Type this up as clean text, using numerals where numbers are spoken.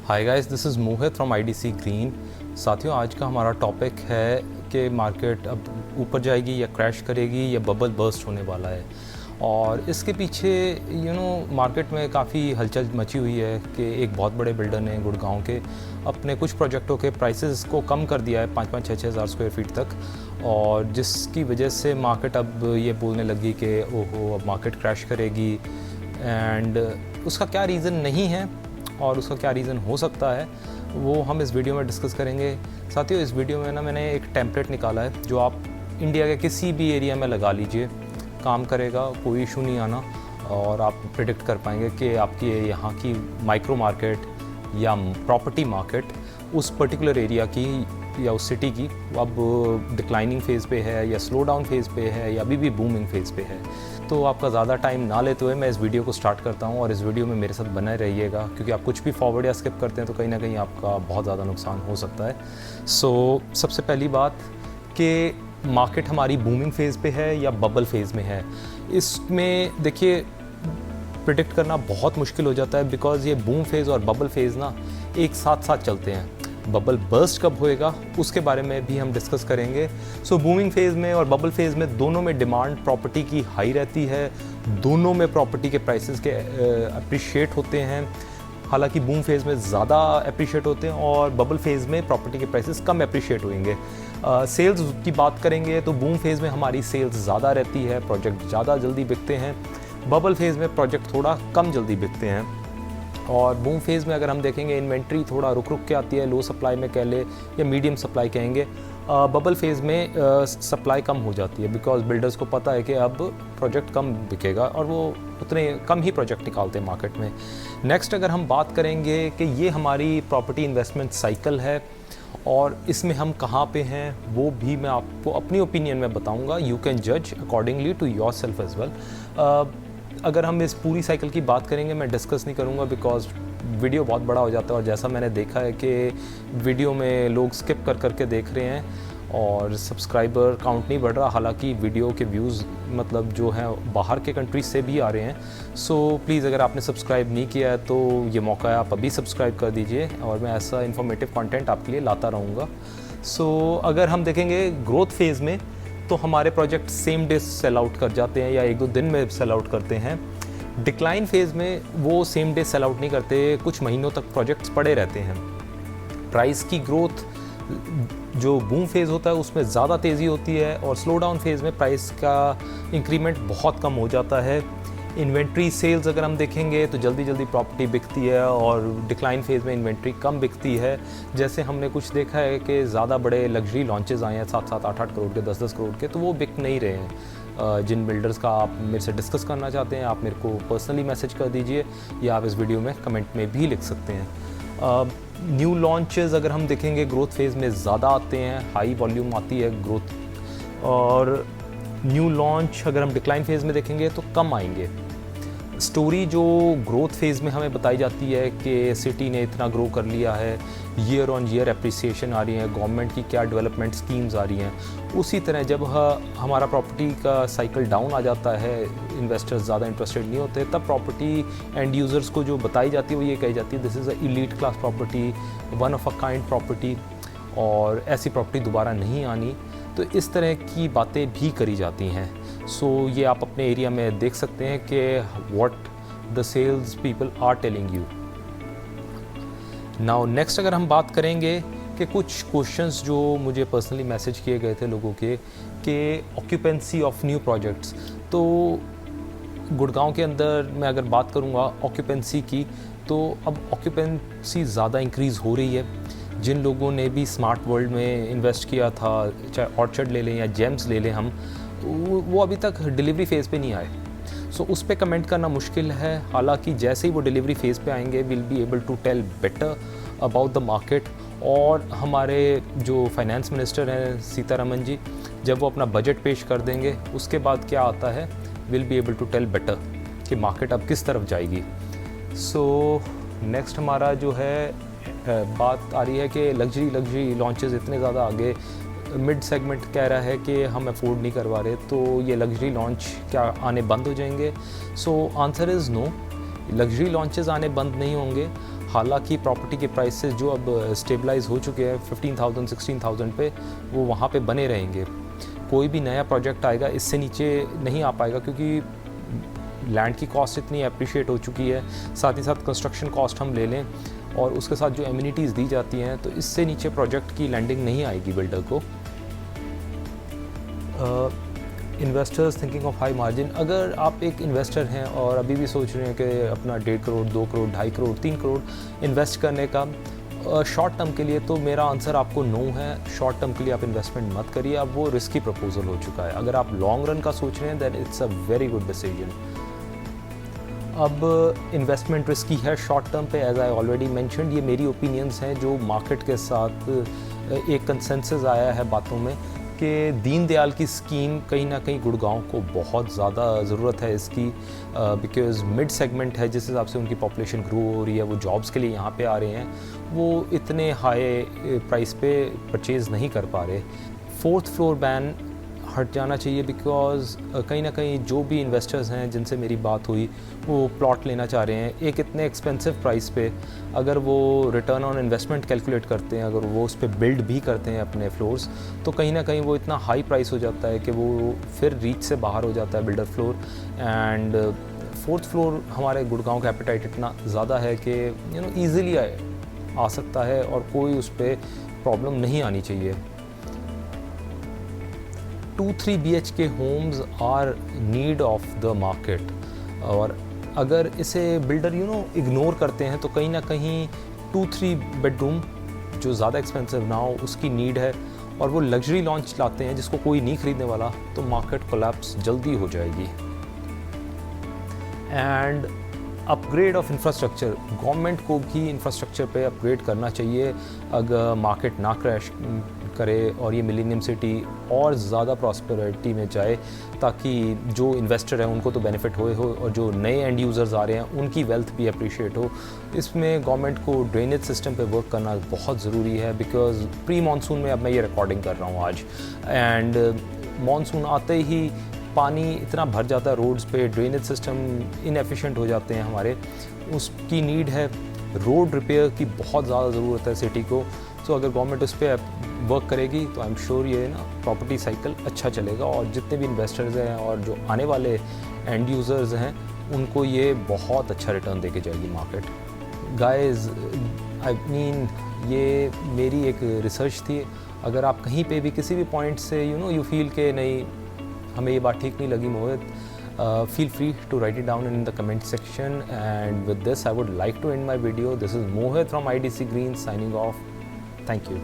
Hi guys, this is Mohit from IDC green. साथियों, आज का हमारा टॉपिक है कि मार्केट अब ऊपर जाएगी या क्रैश करेगी या बबल बर्स्ट होने वाला है। और इसके पीछे मार्केट में काफ़ी हलचल मची हुई है कि एक बहुत बड़े बिल्डर ने गुड़गांव के अपने कुछ प्रोजेक्टों के प्राइसेस को कम कर दिया है 5-5, 6-6 हज़ार स्क्वायर फीट तक, और जिसकी वजह से मार्केट अब ये बोलने लगी कि ओहो अब मार्केट क्रैश करेगी। एंड उसका क्या रीज़न नहीं है और उसका क्या रीज़न हो सकता है वो हम इस वीडियो में डिस्कस करेंगे। साथियों, इस वीडियो में मैंने एक टेम्पलेट निकाला है जो आप इंडिया के किसी भी एरिया में लगा लीजिए, काम करेगा, कोई इशू नहीं आना, और आप प्रिडिक्ट कर पाएंगे कि आपकी यहाँ की माइक्रो मार्केट या प्रॉपर्टी मार्केट उस पर्टिकुलर एरिया की या उस सिटी की अब डिक्लाइनिंग फेज़ पे है या स्लो डाउन फेज़ पे है या अभी भी बूमिंग फेज़ पे है। तो आपका ज़्यादा टाइम ना लेते हुए मैं इस वीडियो को स्टार्ट करता हूँ, और इस वीडियो में मेरे साथ बने रहिएगा, क्योंकि आप कुछ भी फॉरवर्ड या स्किप करते हैं तो कहीं ना कहीं आपका बहुत ज़्यादा नुकसान हो सकता है। सबसे पहली बात कि मार्केट हमारी बूमिंग फेज़ पे है या बबल फेज़ में है, इसमें देखिए प्रिडिक्ट करना बहुत मुश्किल हो जाता है, बिकॉज़ ये बूम फेज़ और बबल फेज़ ना एक साथ साथ चलते हैं। बबल बर्स्ट कब होएगा उसके बारे में भी हम डिस्कस करेंगे। बूमिंग फेज़ में और बबल फेज़ में दोनों में डिमांड प्रॉपर्टी की हाई रहती है, दोनों में प्रॉपर्टी के प्राइसेस के अप्रिशिएट होते हैं। हालांकि बूम फेज़ में ज़्यादा अप्रिशिएट होते हैं और बबल फेज़ में प्रॉपर्टी के प्राइसेस कम अप्रिशिएट होंगे। सेल्स की बात करेंगे तो बूम फेज़ में हमारी सेल्स ज़्यादा रहती है, प्रोजेक्ट ज़्यादा जल्दी बिकते हैं। बबल फेज़ में प्रोजेक्ट थोड़ा कम जल्दी बिकते हैं। और बूम फेज़ में अगर हम देखेंगे इन्वेंट्री थोड़ा रुक के आती है, लो सप्लाई में कह ले या मीडियम सप्लाई कहेंगे। बबल फेज़ में सप्लाई कम हो जाती है, बिकॉज बिल्डर्स को पता है कि अब प्रोजेक्ट कम बिकेगा और वो उतने कम ही प्रोजेक्ट निकालते हैं मार्केट में। नेक्स्ट अगर हम बात करेंगे कि ये हमारी प्रॉपर्टी इन्वेस्टमेंट साइकिल है और इसमें हम कहाँ पे हैं वो भी मैं आपको अपनी ओपिनियन में बताऊँगा। यू कैन जज accordingly to yourself as well. अगर हम इस पूरी साइकिल की बात करेंगे, मैं डिस्कस नहीं करूंगा बिकॉज वीडियो बहुत बड़ा हो जाता है, और जैसा मैंने देखा है कि वीडियो में लोग स्किप कर करके देख रहे हैं और सब्सक्राइबर काउंट नहीं बढ़ रहा, हालांकि वीडियो के व्यूज़ मतलब जो हैं बाहर के कंट्रीज से भी आ रहे हैं। प्लीज़ अगर आपने सब्सक्राइब नहीं किया है तो ये मौका है, आप अभी सब्सक्राइब कर दीजिए और मैं ऐसा इन्फॉर्मेटिव कॉन्टेंट आपके लिए लाता रहूँगा। अगर हम देखेंगे ग्रोथ फेज़ में तो हमारे project same day sell out कर जाते हैं या 1-2 दिन में सेल आउट करते हैं। डिक्लाइन फेज़ में वो सेम डे सेल आउट नहीं करते, कुछ महीनों तक प्रोजेक्ट्स पड़े रहते हैं। प्राइस की ग्रोथ जो बूम फेज़ होता है उसमें ज़्यादा तेज़ी होती है, और स्लो डाउन फेज़ में प्राइस का इंक्रीमेंट बहुत कम हो जाता है। इन्वेंट्री सेल्स अगर हम देखेंगे तो जल्दी जल्दी प्रॉपर्टी बिकती है और डिक्लाइन फेज़ में इन्वेंट्री कम बिकती है। जैसे हमने कुछ देखा है कि ज़्यादा बड़े लग्जरी लॉन्चेस आए हैं 7-7, 8-8 करोड़ के, 10-10 करोड़ के, तो वो बिक नहीं रहे हैं। जिन बिल्डर्स का आप मेरे से डिस्कस करना चाहते हैं आप मेरे को पर्सनली मैसेज कर दीजिए या आप इस वीडियो में कमेंट में भी लिख सकते हैं। न्यू लॉन्चेस अगर हम देखेंगे ग्रोथ फेज़ में ज़्यादा आते हैं, हाई वॉल्यूम आती है ग्रोथ, और न्यू लॉन्च अगर हम डिक्लाइन फेज़ में देखेंगे तो कम आएंगे। स्टोरी जो ग्रोथ फेज़ में हमें बताई जाती है कि सिटी ने इतना ग्रो कर लिया है, ईयर ऑन ईयर एप्रिसिएशन आ रही है, गवर्नमेंट की क्या डेवलपमेंट स्कीम्स आ रही हैं, उसी तरह जब हमारा प्रॉपर्टी का साइकिल डाउन आ जाता है, इन्वेस्टर्स ज़्यादा इंटरेस्टेड नहीं होते, तब प्रॉपर्टी एंड यूज़र्स को जो बताई जाती है वो ये कही जाती है this is a elite class property, one of a kind property, और ऐसी प्रॉपर्टी दोबारा नहीं आनी। तो इस तरह की बातें भी करी जाती हैं। ये आप अपने एरिया में देख सकते हैं कि what the sales people are telling you. Now next अगर हम बात करेंगे कि कुछ क्वेश्चंस जो मुझे पर्सनली मैसेज किए गए थे लोगों के कि ऑक्यूपेंसी ऑफ न्यू प्रोजेक्ट्स, तो गुड़गांव के अंदर मैं अगर बात करूँगा ऑक्यूपेंसी की, तो अब ऑक्यूपेंसी ज़्यादा इंक्रीज़ हो रही है। जिन लोगों ने भी स्मार्ट वर्ल्ड में इन्वेस्ट किया था, चाहे ऑर्चर्ड ले लें या जेम्स ले लें हम, वो अभी तक डिलीवरी फेज़ पे नहीं आए। उस पर कमेंट करना मुश्किल है। हालांकि जैसे ही वो डिलीवरी फेज़ पे आएंगे will be able to tell better about the market. और हमारे जो फाइनेंस मिनिस्टर हैं सीतारमन जी, जब वो अपना बजट पेश कर देंगे उसके बाद क्या आता है, will be able to tell better कि मार्केट अब किस तरफ जाएगी। नेक्स्ट हमारा जो है बात आ रही है कि लग्जरी लॉन्चेस इतने ज़्यादा आगे, मिड सेगमेंट कह रहा है कि हम अफोर्ड नहीं करवा रहे, तो ये लग्जरी लॉन्च क्या आने बंद हो जाएंगे? Answer is no, luxury launches आने बंद नहीं होंगे। हालांकि प्रॉपर्टी के प्राइसेस जो अब स्टेबलाइज हो चुके हैं 15,000 16,000 पे, वो वहाँ पे बने रहेंगे। कोई भी नया प्रोजेक्ट आएगा इससे नीचे नहीं आ पाएगा, क्योंकि लैंड की कॉस्ट इतनी अप्रिशिएट हो चुकी है। साथ ही साथ कंस्ट्रक्शन कॉस्ट हम ले लें और उसके साथ जो एमिनिटीज़ दी जाती हैं, तो इससे नीचे प्रोजेक्ट की लैंडिंग नहीं आएगी बिल्डर को। Investors thinking of high margin, अगर आप एक इन्वेस्टर हैं और अभी भी सोच रहे हैं कि अपना 1.5 करोड़ 2 करोड़ 2.5 करोड़ 3 करोड़ इन्वेस्ट करने का शॉर्ट टर्म के लिए, तो मेरा आंसर आपको नो है। शॉर्ट टर्म के लिए आप इन्वेस्टमेंट मत करिए, अब वो रिस्की प्रपोजल हो चुका है। अगर आप लॉन्ग रन का सोच रहे हैं then it's a very good decision. अब इन्वेस्टमेंट रिस्की है शॉर्ट टर्म पे, एज आई ऑलरेडी मैंशनड। ये मेरी ओपिनियंस हैं जो मार्केट के साथ एक कंसेंसस आया है बातों में कि दीनदयाल की स्कीम कहीं ना कहीं गुड़गांव को बहुत ज़्यादा ज़रूरत है इसकी, बिकॉज़ मिड सेगमेंट है जिस हिसाब से उनकी पॉपुलेशन ग्रो हो रही है, वो जॉब्स के लिए यहाँ पे आ रहे हैं, वो इतने हाई प्राइस पे परचेज़ नहीं कर पा रहे। 4th फ्लोर बैन हट जाना चाहिए, बिकॉज़ कहीं ना कहीं जो भी इन्वेस्टर्स हैं जिनसे मेरी बात हुई वो प्लॉट लेना चाह रहे हैं एक इतने एक्सपेंसिव प्राइस पे। अगर वो रिटर्न ऑन इन्वेस्टमेंट कैलकुलेट करते हैं, अगर वो उस पर बिल्ड भी करते हैं अपने फ्लोर्स, तो कहीं ना कहीं वो इतना हाई प्राइस हो जाता है कि वो फिर रीच से बाहर हो जाता है builder floor. And 4th floor हमारे गुड़गांव का एपेटाइट इतना ज़्यादा है कि ईज़िली आ सकता है और कोई उस पर प्रॉब्लम नहीं आनी चाहिए। 2-3 BHK homes are need of the market, और अगर इसे बिल्डर इग्नोर करते हैं तो कहीं ना कहीं 2-3 बेडरूम जो ज़्यादा एक्सपेंसिव ना हो उसकी नीड है, और वो लग्जरी लॉन्च लाते हैं जिसको कोई नहीं खरीदने वाला, तो मार्केट कोलैप्स जल्दी हो जाएगी। And upgrade of infrastructure, government को भी इंफ्रास्ट्रक्चर पे अपग्रेड करना चाहिए अगर मार्केट ना क्रैश करे और ये मिलेनियम सिटी और ज़्यादा प्रॉस्पेरिटी में जाए, ताकि जो इन्वेस्टर हैं उनको तो बेनिफिट हो और जो नए एंड यूज़र्स आ रहे हैं उनकी वेल्थ भी अप्रिशिएट हो। इसमें गवर्नमेंट को ड्रेनेज सिस्टम पे वर्क करना बहुत ज़रूरी है, बिकॉज़ प्री मानसून में अब मैं ये रिकॉर्डिंग कर रहा हूँ आज, एंड मानसून आते ही पानी इतना भर जाता है रोड्स पे, ड्रेनेज सिस्टम इनएफिशिएंट हो जाते हैं हमारे, उसकी नीड है। रोड रिपेयर की बहुत ज़्यादा ज़रूरत है सिटी को। तो अगर गवर्नमेंट उस पर वर्क करेगी तो आई एम श्योर ये प्रॉपर्टी साइकिल अच्छा चलेगा, और जितने भी इन्वेस्टर्स हैं और जो आने वाले एंड यूज़र्स हैं उनको ये बहुत अच्छा रिटर्न देके जाएगी मार्केट। गाइस, आई मीन ये मेरी एक रिसर्च थी। अगर आप कहीं पे भी किसी भी पॉइंट से यू फील के नहीं हमें ये बात ठीक नहीं लगी मोहित, feel free to write it down in the comment section, and with this I would like to end my video. This is Mohit from IDC Green signing off. Thank you.